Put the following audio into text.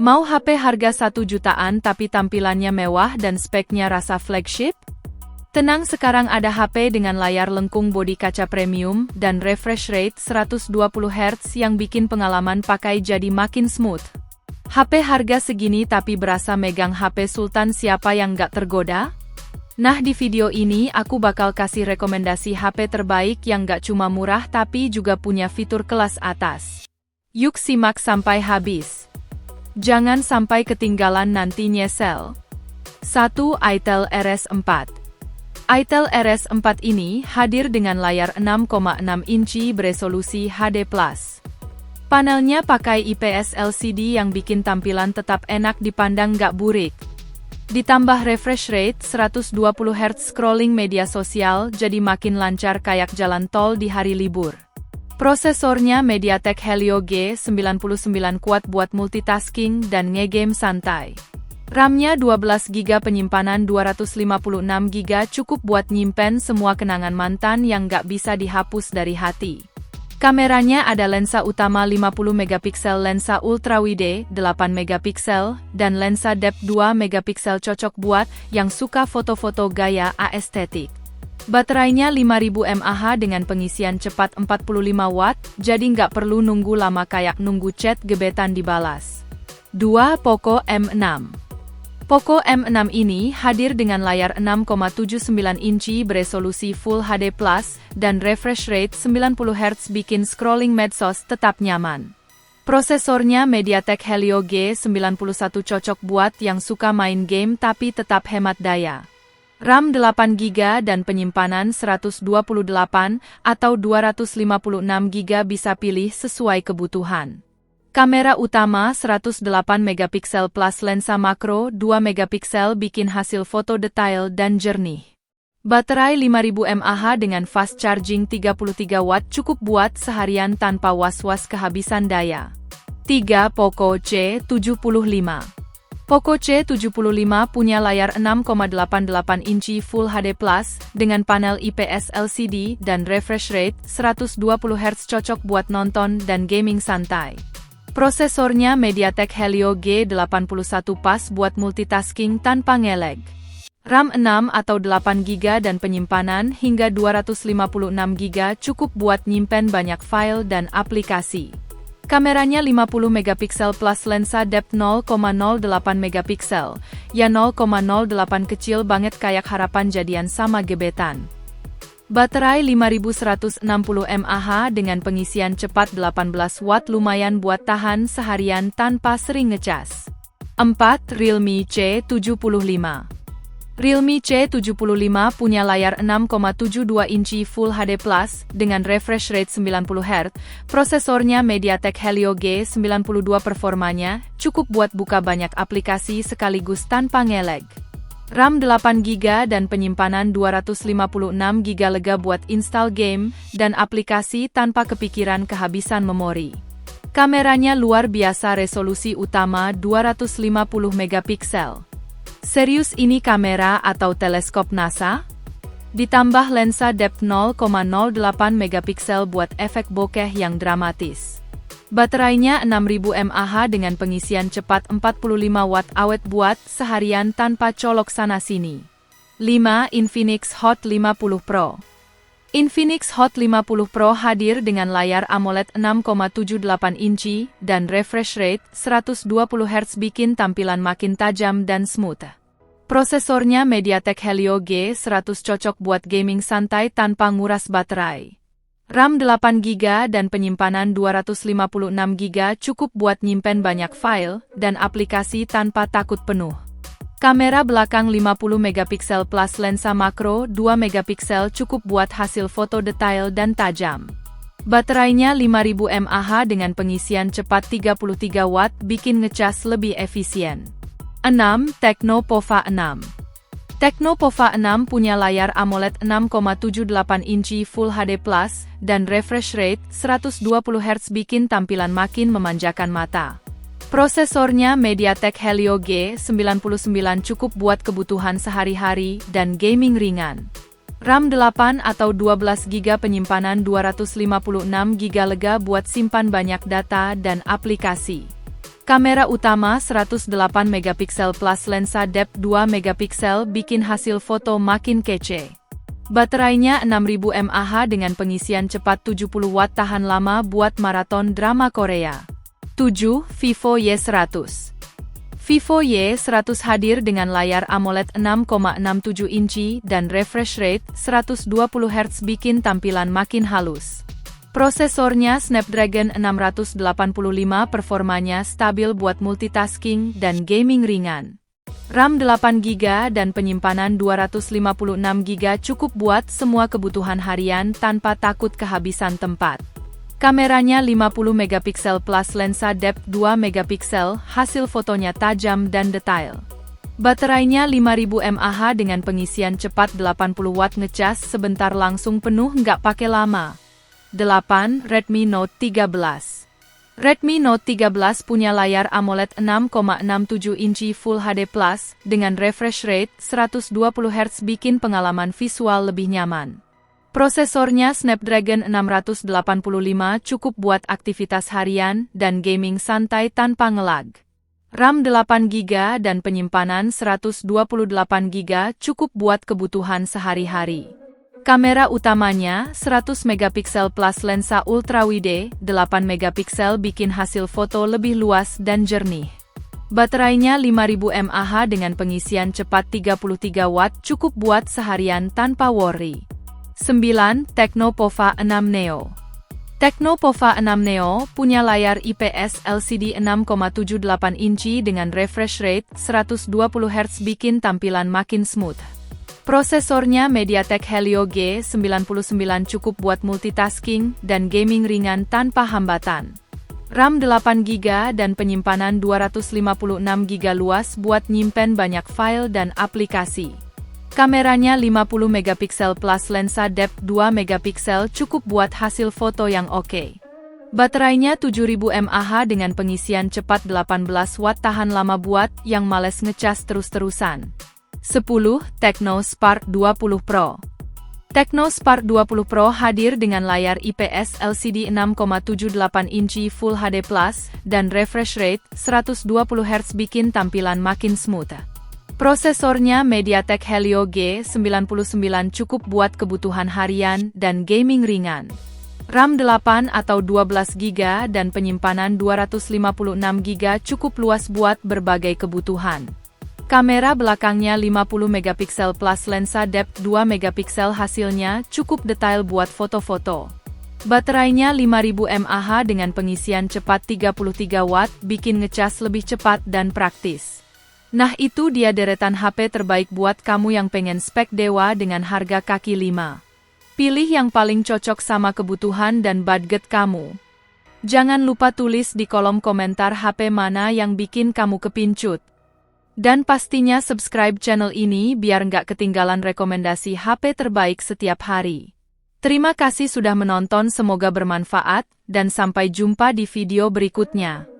Mau HP harga 1 jutaan tapi tampilannya mewah dan speknya rasa flagship? Tenang, sekarang ada HP dengan layar lengkung bodi kaca premium dan refresh rate 120 Hz yang bikin pengalaman pakai jadi makin smooth. HP harga segini tapi berasa megang HP Sultan, siapa yang gak tergoda? Nah, di video ini aku bakal kasih rekomendasi HP terbaik yang gak cuma murah tapi juga punya fitur kelas atas. Yuk simak sampai habis. Jangan sampai ketinggalan nanti nyesel. 1. Itel RS4. Itel RS4 ini hadir dengan layar 6,6 inci beresolusi HD+. Panelnya pakai IPS LCD yang bikin tampilan tetap enak dipandang gak burik. Ditambah refresh rate 120 Hz, scrolling media sosial jadi makin lancar kayak jalan tol di hari libur. Prosesornya MediaTek Helio G99 kuat buat multitasking dan ngegame santai. RAM-nya 12GB, penyimpanan 256GB, cukup buat nyimpen semua kenangan mantan yang gak bisa dihapus dari hati. Kameranya ada lensa utama 50MP, lensa ultrawide 8MP, dan lensa depth 2MP, cocok buat yang suka foto-foto gaya aesthetic. Baterainya 5000 mAh dengan pengisian cepat 45 Watt, jadi nggak perlu nunggu lama kayak nunggu chat gebetan dibalas. 2. Poco M6. Poco M6 ini hadir dengan layar 6,79 inci beresolusi Full HD+, dan refresh rate 90 Hz bikin scrolling medsos tetap nyaman. Prosesornya MediaTek Helio G91, cocok buat yang suka main game tapi tetap hemat daya. RAM 8GB dan penyimpanan 128 atau 256GB, bisa pilih sesuai kebutuhan. Kamera utama 108MP plus lensa makro 2MP bikin hasil foto detail dan jernih. Baterai 5000 mAh dengan fast charging 33 Watt, cukup buat seharian tanpa was-was kehabisan daya. 3. Poco C75. Poco C75 punya layar 6,88 inci Full HD+, dengan panel IPS LCD dan refresh rate 120 Hz, cocok buat nonton dan gaming santai. Prosesornya MediaTek Helio G81, pas buat multitasking tanpa ngelag. RAM 6 atau 8GB dan penyimpanan hingga 256GB, cukup buat nyimpen banyak file dan aplikasi. Kameranya 50MP plus lensa depth 0,08MP, ya 0,08 kecil banget kayak harapan jadian sama gebetan. Baterai 5160 mAh dengan pengisian cepat 18 Watt, lumayan buat tahan seharian tanpa sering ngecas. 4. Realme C75. Realme C75 punya layar 6,72 inci Full HD+, dengan refresh rate 90 Hz, prosesornya MediaTek Helio G92, performanya cukup buat buka banyak aplikasi sekaligus tanpa ngelag. RAM 8GB dan penyimpanan 256GB, lega buat install game dan aplikasi tanpa kepikiran kehabisan memori. Kameranya luar biasa, resolusi utama 250MP. Serius ini kamera atau teleskop NASA? Ditambah lensa depth 0,08MP buat efek bokeh yang dramatis. Baterainya 6000 mAh dengan pengisian cepat 45 Watt, awet buat seharian tanpa colok sana-sini. 5. Infinix Hot 50 Pro. Infinix Hot 50 Pro hadir dengan layar AMOLED 6,78 inci dan refresh rate 120 Hz, bikin tampilan makin tajam dan smooth. Prosesornya MediaTek Helio G100, cocok buat gaming santai tanpa nguras baterai. RAM 8GB dan penyimpanan 256GB, cukup buat nyimpen banyak file dan aplikasi tanpa takut penuh. Kamera belakang 50MP plus lensa makro 2MP, cukup buat hasil foto detail dan tajam. Baterainya 5000 mAh dengan pengisian cepat 33 Watt, bikin ngecas lebih efisien. 6. Tecno Pova 6. Tecno Pova 6 punya layar AMOLED 6,78 inci Full HD+, dan refresh rate 120 Hz, bikin tampilan makin memanjakan mata. Prosesornya MediaTek Helio G99, cukup buat kebutuhan sehari-hari dan gaming ringan. RAM 8 atau 12GB, penyimpanan 256GB, lega buat simpan banyak data dan aplikasi. Kamera utama 108 megapiksel plus lensa depth 2 megapiksel bikin hasil foto makin kece. Baterainya 6000 mAh dengan pengisian cepat 70 Watt tahan lama buat maraton drama Korea. 7. Vivo Y100. Vivo Y100 hadir dengan layar AMOLED 6,67 inci dan refresh rate 120 Hz bikin tampilan makin halus. Prosesornya Snapdragon 685, performanya stabil buat multitasking dan gaming ringan. RAM 8GB dan penyimpanan 256GB cukup buat semua kebutuhan harian tanpa takut kehabisan tempat. Kameranya 50 megapiksel plus lensa depth 2 megapiksel, hasil fotonya tajam dan detail. Baterainya 5000 mAh dengan pengisian cepat 80 Watt, ngecas sebentar langsung penuh nggak pakai lama. 8. Redmi Note 13. Redmi Note 13 punya layar AMOLED 6,67 inci Full HD Plus dengan refresh rate 120 Hz bikin pengalaman visual lebih nyaman. Prosesornya Snapdragon 685 cukup buat aktivitas harian dan gaming santai tanpa ngelag. RAM 8GB dan penyimpanan 128GB cukup buat kebutuhan sehari-hari. Kamera utamanya 100 megapiksel plus lensa ultrawide 8 megapiksel bikin hasil foto lebih luas dan jernih. Baterainya 5000 mAh dengan pengisian cepat 33 Watt cukup buat seharian tanpa worry. 9. Tecno Pova 6 Neo. Tecno Pova 6 Neo punya layar IPS LCD 6,78 inci dengan refresh rate 120 Hz bikin tampilan makin smooth. Prosesornya MediaTek Helio G99 cukup buat multitasking dan gaming ringan tanpa hambatan. RAM 8GB dan penyimpanan 256GB luas buat nyimpen banyak file dan aplikasi. Kameranya 50 megapiksel plus lensa depth 2 megapiksel cukup buat hasil foto yang oke. Baterainya 7000 mAh dengan pengisian cepat 18 Watt tahan lama buat yang males ngecas terus-terusan. 10. Tecno Spark 20 Pro. Tecno Spark 20 Pro hadir dengan layar IPS LCD 6,78 inci Full HD Plus dan refresh rate 120 Hz bikin tampilan makin smooth. Prosesornya MediaTek Helio G99 cukup buat kebutuhan harian dan gaming ringan. RAM 8 atau 12GB dan penyimpanan 256GB cukup luas buat berbagai kebutuhan. Kamera belakangnya 50 megapiksel plus lensa depth 2 megapiksel, hasilnya cukup detail buat foto-foto. Baterainya 5000 mAh dengan pengisian cepat 33 Watt bikin ngecas lebih cepat dan praktis. Nah, itu dia deretan HP terbaik buat kamu yang pengen spek dewa dengan harga kaki 5. Pilih yang paling cocok sama kebutuhan dan budget kamu. Jangan lupa tulis di kolom komentar HP mana yang bikin kamu kepincut. Dan pastinya subscribe channel ini biar nggak ketinggalan rekomendasi HP terbaik setiap hari. Terima kasih sudah menonton, semoga bermanfaat, dan sampai jumpa di video berikutnya.